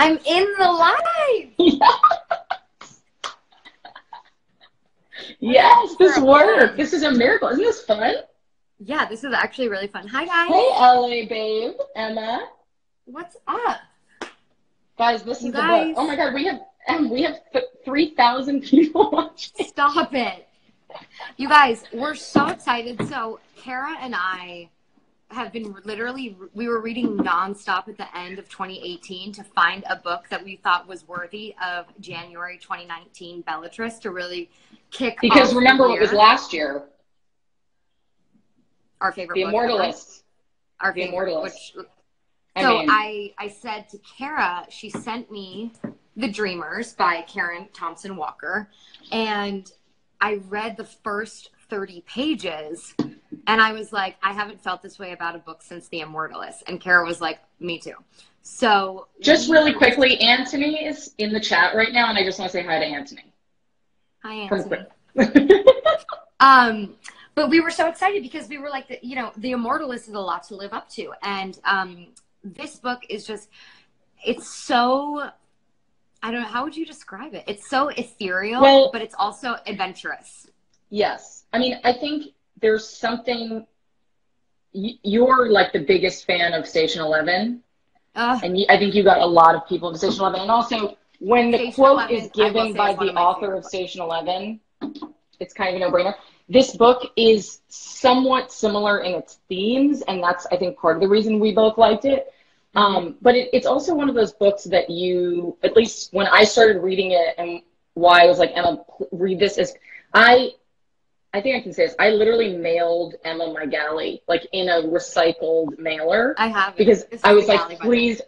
I'm in the live. Yes, this worked. This is a miracle. Isn't this fun? Yeah, this is actually really fun. Hi, guys. Hey, LA babe, Emma. What's up? Guys, this is the book. Oh my God, we have 3,000 people watching. Stop it. You guys, we're so excited. So Kara and I have been we were reading nonstop at the end of 2018 to find a book that we thought was worthy of January 2019 Bellatrix to really kick off. Because remember what was last year? Our favorite The book Immortalist. Our The favorite, Immortalist. I said to Kara, she sent me The Dreamers by Karen Thompson Walker, and I read the first 30 pages, and I was like, I haven't felt this way about a book since The Immortalist. And Kara was like, me too. So just really quickly, Anthony is in the chat right now, and I just want to say hi to Anthony. Hi, Anthony. But we were so excited because we were like, The Immortalist is a lot to live up to. And this book is just, it's so, I don't know, how would you describe it? It's so ethereal, but it's also adventurous. Yes. I mean, I think there's something, you're like the biggest fan of Station 11. And I think you got a lot of people in Station 11. And also, when the quote is given by the author of Station 11, it's kind of a no-brainer. This book is somewhat similar in its themes, and that's, I think, part of the reason we both liked it. But it's also one of those books that you, at least when I started reading it, and why I was like, Emma, read this, is I think I can say this. I literally mailed Emma my galley, like in a recycled mailer. I have it. Because I was like, please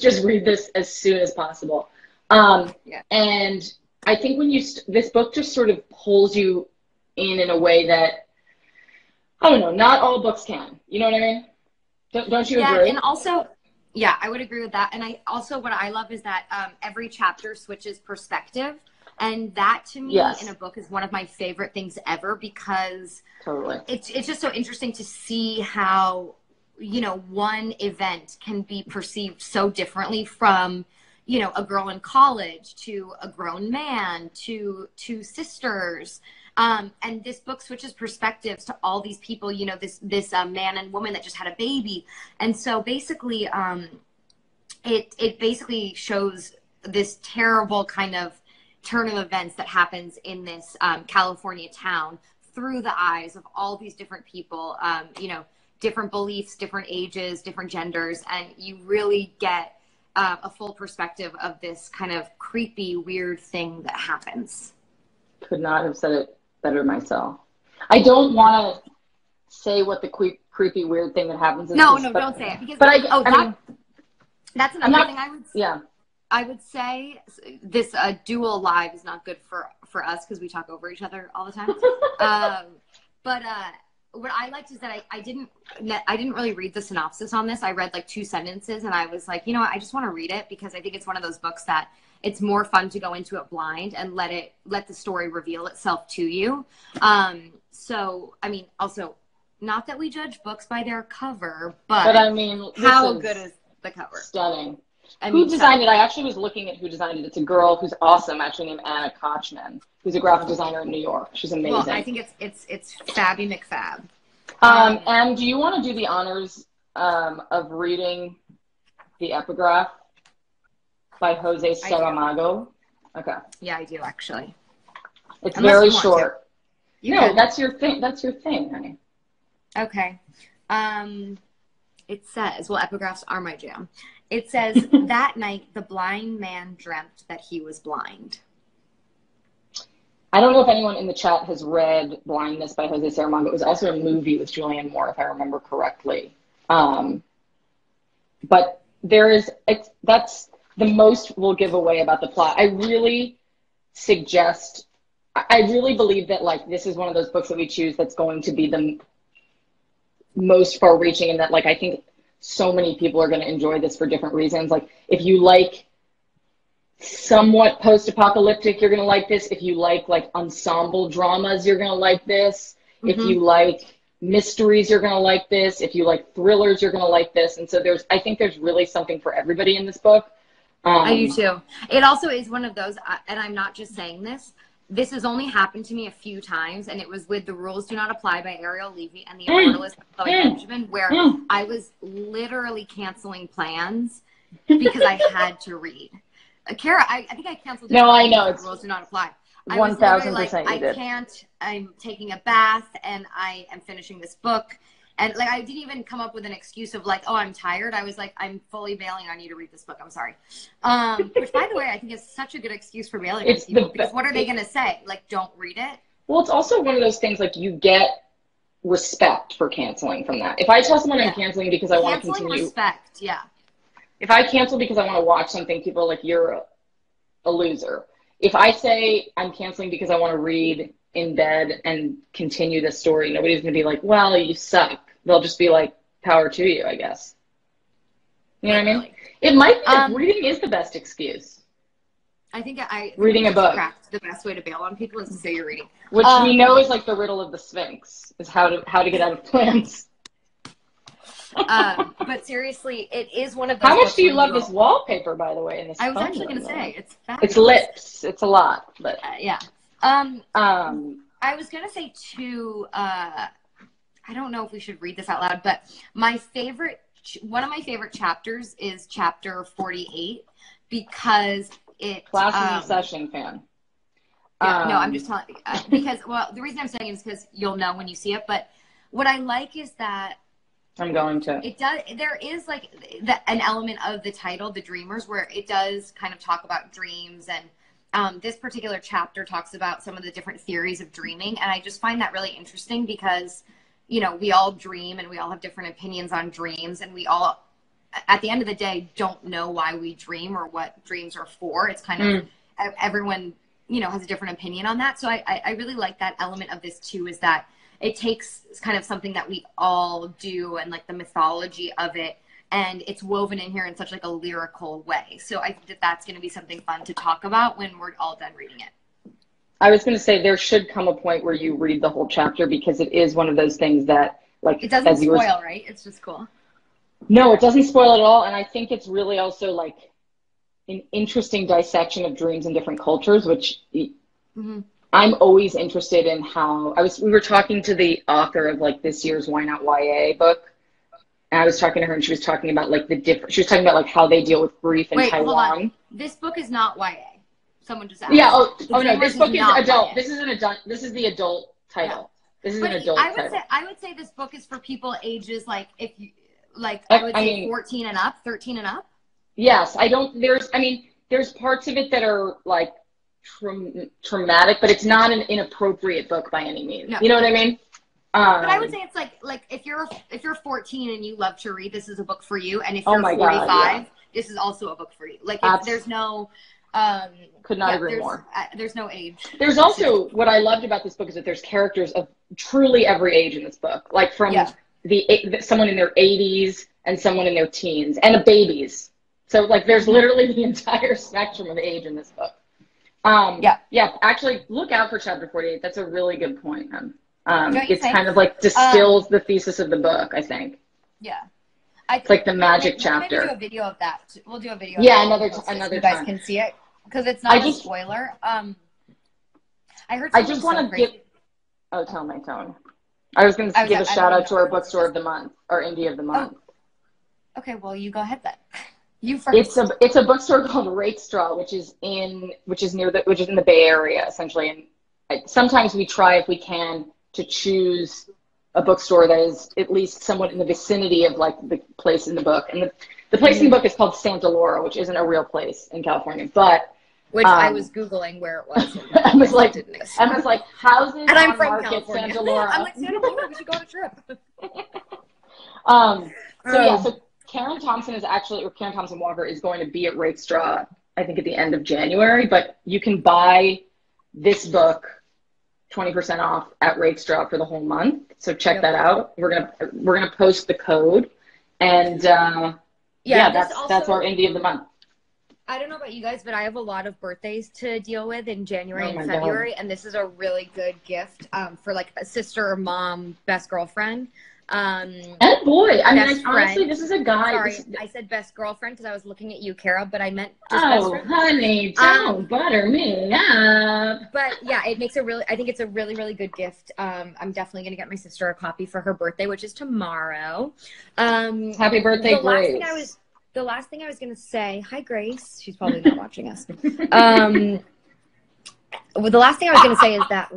just read this as soon as possible. And I think when this book just sort of pulls you in a way that, I don't know, not all books can. You know what I mean? Don't you agree? And also, yeah, I would agree with that. And what I love is that every chapter switches perspective. And that, to me, in a book is one of my favorite things ever, because it's just so interesting to see how, one event can be perceived so differently from, a girl in college to a grown man to sisters. And this book switches perspectives to all these people, this man and woman that just had a baby. And so basically, it basically shows this terrible kind of turn of events that happens in this California town through the eyes of all these different people, different beliefs, different ages, different genders. And you really get a full perspective of this kind of creepy, weird thing that happens. Could not have said it better myself. I don't want to say what the creepy, weird thing that happens is. No, don't say it. Because, that's another thing I would say. Yeah. I would say this dual live is not good for us because we talk over each other all the time. But what I liked is that I didn't really read the synopsis on this. I read like 2 sentences and I was like, I just want to read it because I think it's one of those books that it's more fun to go into it blind and let the story reveal itself to you. So, I mean, also, not that we judge books by their cover, but I mean, how good is the cover? Stunning. Who designed it? I actually was looking at who designed it. It's a girl who's awesome, actually, named Anna Kochman, who's a graphic designer in New York. She's amazing. Well, I think it's Fabby McFab. And do you want to do the honors of reading the epigraph by Jose Saramago? Okay. Yeah, I do actually. It's very short. No, that's your thing. That's your thing, honey. Okay. It says, epigraphs are my jam. It says, that night, the blind man dreamt that he was blind. I don't know if anyone in the chat has read Blindness by Jose Saramago. It was also a movie with Julianne Moore, if I remember correctly. But that's the most we'll give away about the plot. I really believe that, like, this is one of those books that we choose that's going to be the most far-reaching, and that, like, I think so many people are going to enjoy this for different reasons. Like, if you like somewhat post-apocalyptic, you're going to like this. If you like ensemble dramas, you're going to like this. Mm-hmm. If you like mysteries, you're going to like this. If you like thrillers, you're going to like this. And so I think there's really something for everybody in this book. I do too. It also is one of those, and I'm not just saying this. This has only happened to me a few times, and it was with The Rules Do Not Apply by Ariel Levy and The Immortalist by Chloe Benjamin, where I was literally canceling plans because I had to read. Kara, I think I canceled. No, I know. The Rules Do Not Apply. 1,000% I can't. I'm taking a bath, and I am finishing this book. And like, I didn't even come up with an excuse of like, oh, I'm tired. I was like, I'm fully bailing on you to read this book. I'm sorry. Which, by the way, I think is such a good excuse for bailing on people, because what are they going to say? Like, don't read it? Well, it's also one of those things, like, you get respect for canceling from that. If I tell someone I'm canceling because I want to continue. Respect, yeah. If I cancel because I want to watch something, people are like, you're a loser. If I say I'm canceling because I want to read in bed and continue the story, nobody's going to be like, well, you suck. They'll just be like, power to you, I guess. You know what I mean? It might be that reading is the best excuse. I think reading a book. The best way to bail on people is to say you're reading. Which we know is like the riddle of the Sphinx, is how to get out of plans. But seriously, it is one of those. How much do you love this wallpaper, by the way? In this I was actually going to say, it's fabulous. It's lips. It's a lot, but yeah. I was going to say too. I don't know if we should read this out loud, but one of my favorite chapters is chapter 48, because it. Class in session fan. Yeah, no, I'm just telling because, well, the reason I'm saying it is because you'll know when you see it. But what I like is that I'm going to. It does. There is like an element of the title, The Dreamers, where it does kind of talk about dreams, and this particular chapter talks about some of the different theories of dreaming, and I just find that really interesting because, you know, we all dream and we all have different opinions on dreams, and we all, at the end of the day, don't know why we dream or what dreams are for. It's kind of everyone, you know, has a different opinion on that. So I really like that element of this too, is that it takes kind of something that we all do and like the mythology of it, and it's woven in here in such like a lyrical way. So I think that that's going to be something fun to talk about when we're all done reading it. I was going to say there should come a point where you read the whole chapter, because it is one of those things that, like, it doesn't spoil, right? It's just cool. No, it doesn't spoil at all. And I think it's really also like an interesting dissection of dreams in different cultures, which I'm always interested in how we were talking to the author of like this year's Why Not YA book. And I was talking to her, and she was talking about like she was talking about like how they deal with grief in Taiwan. Hold on. This book is not YA. Someone just asked. Yeah. Oh no, this book is adult. YA. This is an adult. This is the adult title. Yeah. This is an adult title. I would say this book is for people ages like, if you like, I would say 14 and up, 13 and up. Yes, there's parts of it that are like traumatic, but it's not an inappropriate book by any means. No. You know what I mean? But I would say it's like if you're 14 and you love to read, this is a book for you. And if you're 45, this is also a book for you. Like, there's no. Could not agree more. There's no age. There's also, what I loved about this book is that there's characters of truly every age in this book, like from someone in their 80s and someone in their teens and babies. So like there's literally the entire spectrum of age in this book. Actually, look out for chapter 48. That's a really good point. It's kind of like distills the thesis of the book, I think. Yeah. It's like the magic chapter. We'll do a video of that. We'll do a video. Another time. You guys can see it, because it's not a spoiler. I heard. I just want to give. Oh, tell me. I was going to give a shout out to our bookstore of the month, our indie of the month. Oh. Okay, well, you go ahead then. You first. It's a bookstore called Rakestraw, which is in the Bay Area, essentially. And sometimes we try, if we can, to choose a bookstore that is at least somewhat in the vicinity of like the place in the book. And the place in the book is called Santa Laura, which isn't a real place in California, but I was Googling where it was. Emma's like, houses and I'm from Market, California. Santa Laura. I'm like, Santa Laura, we should go on a trip. So Karen Thompson Walker is going to be at Rakestraw, I think at the end of January, but you can buy this book 20% off at Rakestraw for the whole month. So check that out. We're gonna post the code, and that's our indie of the month. I don't know about you guys, but I have a lot of birthdays to deal with in January and February, and this is a really good gift for like a sister or mom, best girlfriend. And boy, I mean, honestly, this is a guy. Sorry, I said best girlfriend because I was looking at you, Kara, but I meant just best friend. Oh, honey, don't butter me up. But yeah, I think it's a really, really good gift. I'm definitely going to get my sister a copy for her birthday, which is tomorrow. Happy birthday, Grace. The last thing I was going to say, hi, Grace. She's probably not watching us. Well, the last thing I was going to say is that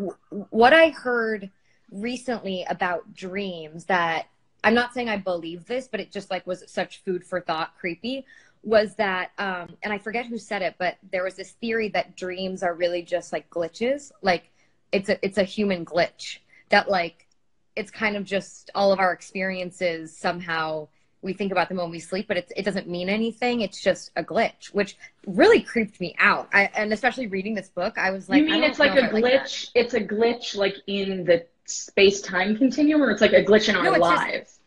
what I heard recently about dreams, that I'm not saying I believe this, but it just like was such food for thought, creepy, was that, and I forget who said it, but there was this theory that dreams are really just like glitches. Like it's a human glitch, that like, it's kind of just all of our experiences somehow we think about them when we sleep, but it doesn't mean anything. It's just a glitch, which really creeped me out. And especially reading this book, I was like, you mean it's like a glitch? It's a glitch like in the space-time continuum, or it's like a glitch in our lives?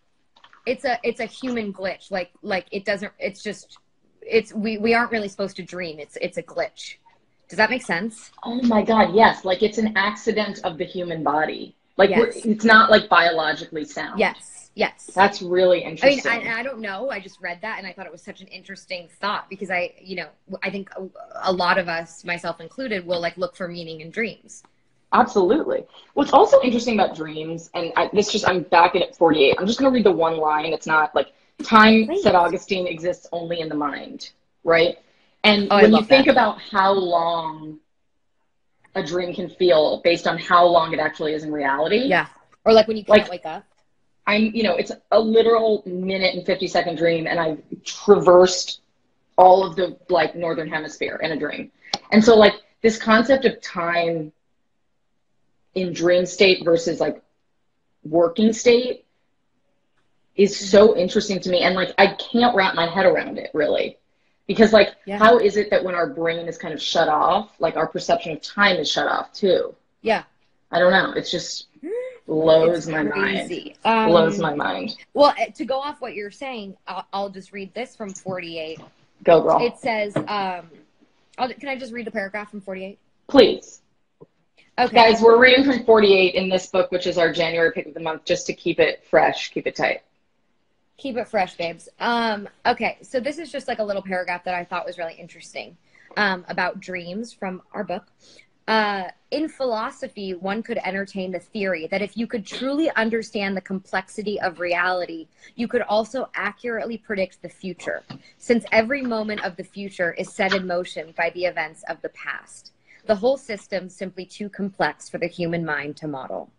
It's a human glitch. Like it doesn't. It's just we aren't really supposed to dream. It's a glitch. Does that make sense? Oh my God, yes. Like it's an accident of the human body. Like it's not like biologically sound. Yes. That's really interesting. I mean, I don't know. I just read that and I thought it was such an interesting thought, because I think a lot of us, myself included, will like look for meaning in dreams. Absolutely. What's also interesting about dreams, and I'm back at 48. I'm just going to read the one line. It's not like time, said Augustine, exists only in the mind, right? And when you think about how long a dream can feel based on how long it actually is in reality. Yeah. Or like when you can't wake up. It's a literal minute and 50-second dream, and I've traversed all of the like northern hemisphere in a dream. And so like this concept of time in dream state versus like working state is so interesting to me, and like I can't wrap my head around it really, because like how is it that when our brain is kind of shut off, like our perception of time is shut off too? Yeah, I don't know, it's just blows my mind. Well, to go off what you're saying, I'll just read this from 48. Go, girl. It says, can I just read the paragraph from 48? Please. Okay. Guys, we're reading from 48 in this book, which is our January pick of the month, just to keep it fresh, keep it tight. Keep it fresh, babes. Okay, so this is just like a little paragraph that I thought was really interesting about dreams from our book. In philosophy, one could entertain the theory that if you could truly understand the complexity of reality, you could also accurately predict the future, since every moment of the future is set in motion by the events of the past. The whole system simply too complex for the human mind to model.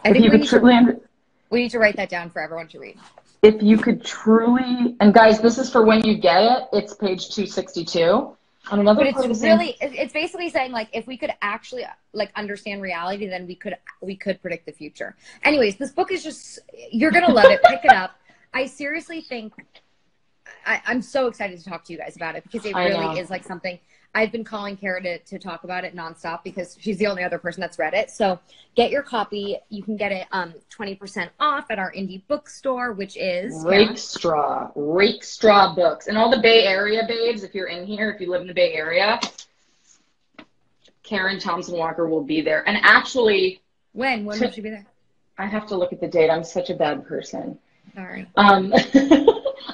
I think we need to write that down for everyone to read. If you could truly, and guys, this is for when you get it, it's page 262. But it's basically saying like if we could actually like understand reality, then we could predict the future. Anyways, this book is just, you're gonna love it. Pick it up. I seriously think I'm so excited to talk to you guys about it, because it really is like something I've been calling Kara to talk about it nonstop, because she's the only other person that's read it. So get your copy. You can get it 20% off at our indie bookstore, which is Rakestraw Books. And all the Bay Area babes, if you're in here, if you live in the Bay Area, Karen Thompson Walker will be there. And actually, when will she be there? I have to look at the date. I'm such a bad person. Sorry.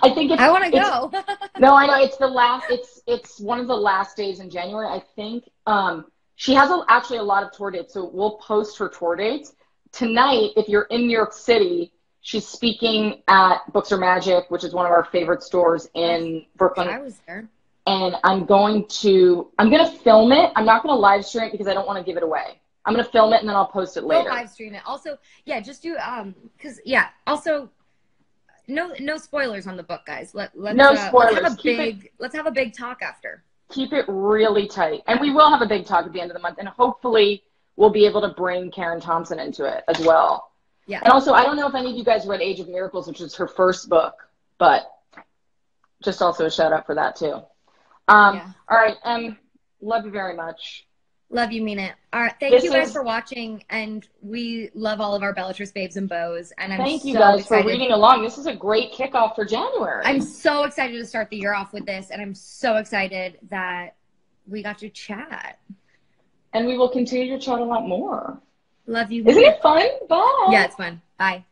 I think I want to go. No, I know it's one of the last days in January, I think. She has actually a lot of tour dates, so we'll post her tour dates. Tonight, if you're in New York City, she's speaking at Books Are Magic, which is one of our favorite stores in Brooklyn. I was there. And I'm going to film it. I'm not going to live stream it because I don't want to give it away. I'm going to film it and then I'll post it later. We'll live stream it. Also, just do, also, no spoilers on the book, guys. No spoilers. Let's have a big talk after. Keep it really tight. And we will have a big talk at the end of the month. And hopefully we'll be able to bring Karen Thompson into it as well. Yeah. And also, I don't know if any of you guys read Age of Miracles, which is her first book, but just also a shout out for that too. All right. Love you very much. Love you, mean it. All right. Thank you guys for watching, and we love all of our Bellatrix babes and bows. And thank you guys for reading along. This is a great kickoff for January. I'm so excited to start the year off with this, and I'm so excited that we got to chat. And we will continue to chat a lot more. Love you. Isn't it fun? Bye. Yeah, it's fun. Bye.